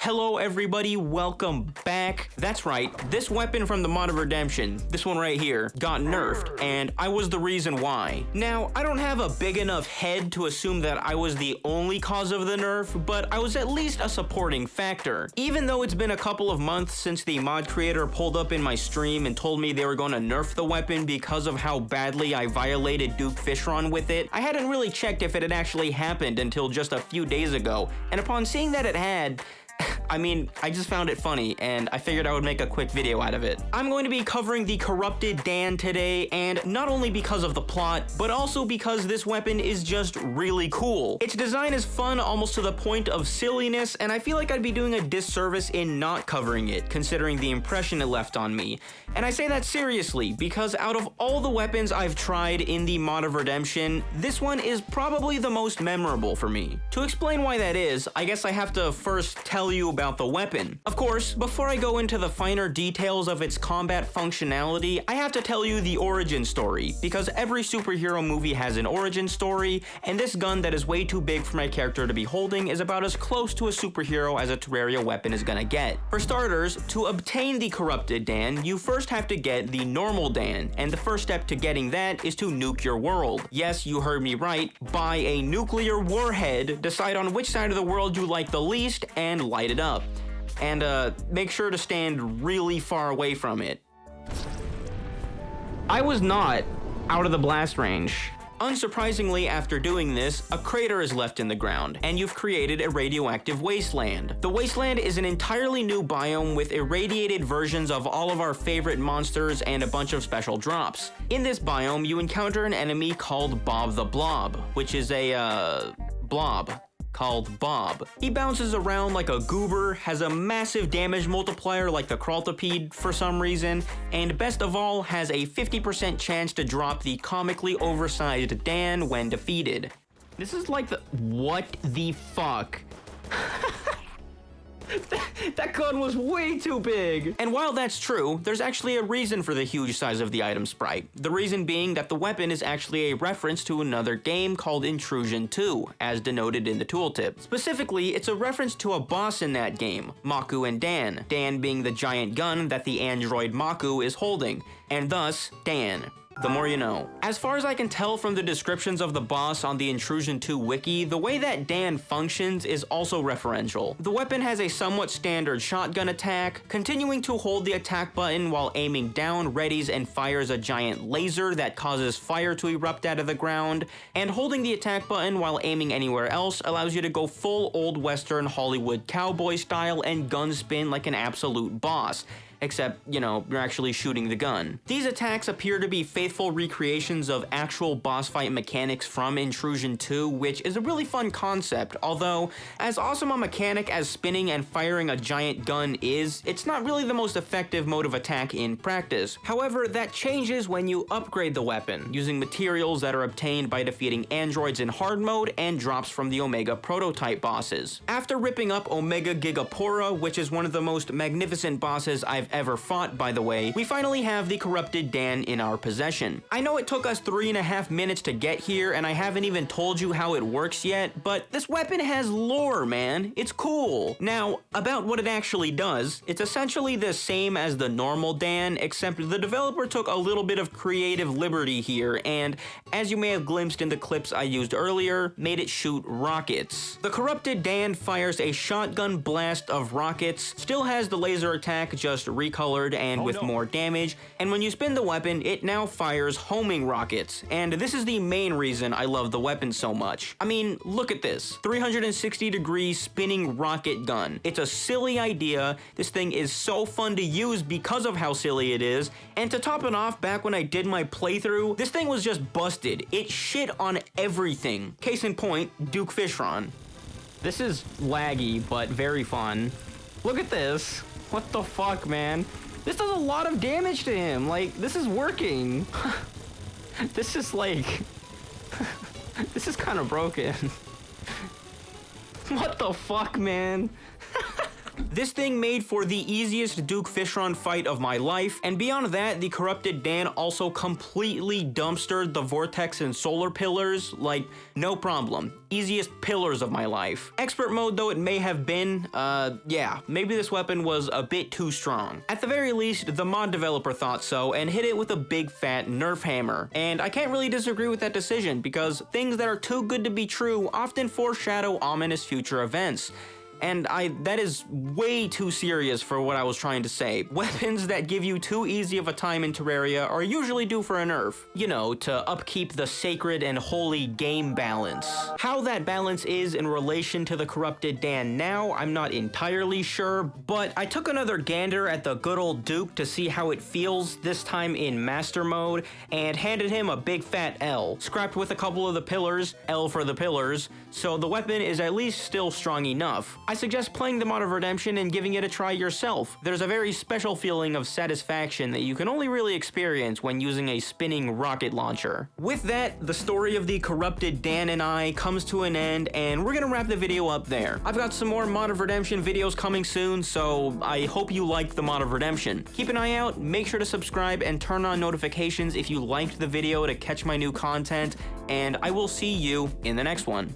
Hello everybody, welcome back. That's right, this weapon from the mod of Redemption, this one right here, got nerfed, and I was the reason why. Now, I don't have a big enough head to assume that I was the only cause of the nerf, but I was at least a supporting factor. Even though it's been a couple of months since the mod creator pulled up in my stream and told me they were going to nerf the weapon because of how badly I violated Duke Fishron with it, I hadn't really checked if it had actually happened until just a few days ago, and upon seeing that it had, I just found it funny, and I figured I would make a quick video out of it. I'm going to be covering the Corrupted D.A.N today, and not only because of the plot, but also because this weapon is just really cool. Its design is fun almost to the point of silliness, and I feel like I'd be doing a disservice in not covering it, considering the impression it left on me. And I say that seriously, because out of all the weapons I've tried in the mod of Redemption, this one is probably the most memorable for me. To explain why that is, I guess I have to first tell you about the weapon. Of course, before I go into the finer details of its combat functionality, I have to tell you the origin story, because every superhero movie has an origin story, and this gun that is way too big for my character to be holding is about as close to a superhero as a Terraria weapon is gonna get. For starters, to obtain the Corrupted D.A.N, you first have to get the normal D.A.N, and the first step to getting that is to nuke your world. Yes, you heard me right, buy a nuclear warhead, decide on which side of the world you like the least, and light it up. And make sure to stand really far away from it. I was not out of the blast range. Unsurprisingly, after doing this, a crater is left in the ground, and you've created a radioactive wasteland. The wasteland is an entirely new biome with irradiated versions of all of our favorite monsters and a bunch of special drops. In this biome, you encounter an enemy called Bob the Blob, which is a, blob called Bob. He bounces around like a goober, has a massive damage multiplier like the Corrupted for some reason, and best of all, has a 50% chance to drop the comically oversized D.A.N when defeated. This is like the— what the fuck? That gun was way too big! And while that's true, there's actually a reason for the huge size of the item sprite. The reason being that the weapon is actually a reference to another game called Intrusion 2, as denoted in the tooltip. Specifically, it's a reference to a boss in that game, Maku and D.A.N. D.A.N being the giant gun that the android Maku is holding, and thus, D.A.N. The more you know. As far as I can tell from the descriptions of the boss on the Intrusion 2 wiki, the way that D.A.N functions is also referential. The weapon has a somewhat standard shotgun attack, continuing to hold the attack button while aiming down readies and fires a giant laser that causes fire to erupt out of the ground, and holding the attack button while aiming anywhere else allows you to go full old western Hollywood cowboy style and gun spin like an absolute boss. Except, you know, you're actually shooting the gun. These attacks appear to be faithful recreations of actual boss fight mechanics from Intrusion 2, which is a really fun concept, although, as awesome a mechanic as spinning and firing a giant gun is, it's not really the most effective mode of attack in practice. However, that changes when you upgrade the weapon, using materials that are obtained by defeating androids in hard mode and drops from the Omega prototype bosses. After ripping up Omega Gigapora, which is one of the most magnificent bosses I've ever fought, by the way, we finally have the Corrupted D.A.N in our possession. I know it took us 3.5 minutes to get here, and I haven't even told you how it works yet, but this weapon has lore, man. It's cool. Now, about what it actually does, it's essentially the same as the normal D.A.N, except the developer took a little bit of creative liberty here, and as you may have glimpsed in the clips I used earlier, made it shoot rockets. The Corrupted D.A.N fires a shotgun blast of rockets, still has the laser attack, just recolored and with more damage, and when you spin the weapon, it now fires homing rockets, and this is the main reason I love the weapon so much. I mean, look at this, 360-degree spinning rocket gun. It's a silly idea, this thing is so fun to use because of how silly it is, and to top it off, back when I did my playthrough, this thing was just busted. It shit on everything. Case in point, Duke Fishron. This is laggy, but very fun. Look at this. What the fuck, man? This does a lot of damage to him. Like, this is working. This is like... this is kind of broken. What the fuck, man? This thing made for the easiest Duke Fishron fight of my life, and beyond that, the Corrupted D.A.N also completely dumpstered the Vortex and Solar Pillars, like, no problem. Easiest pillars of my life. Expert mode though it may have been, yeah, maybe this weapon was a bit too strong. At the very least, the mod developer thought so and hit it with a big fat Nerf hammer. And I can't really disagree with that decision because things that are too good to be true often foreshadow ominous future events. And that is way too serious for what I was trying to say. Weapons that give you too easy of a time in Terraria are usually due for a nerf. You know, to upkeep the sacred and holy game balance. How that balance is in relation to the Corrupted D.A.N now, I'm not entirely sure, but I took another gander at the good old Duke to see how it feels, this time in Master Mode, and handed him a big fat L, scrapped with a couple of the pillars, L for the pillars, so the weapon is at least still strong enough. I suggest playing the mod of Redemption and giving it a try yourself. There's a very special feeling of satisfaction that you can only really experience when using a spinning rocket launcher. With that, the story of the Corrupted D.A.N and I comes to an end, and we're gonna wrap the video up there. I've got some more mod of Redemption videos coming soon, so I hope you like the mod of Redemption. Keep an eye out, make sure to subscribe and turn on notifications if you liked the video to catch my new content, and I will see you in the next one.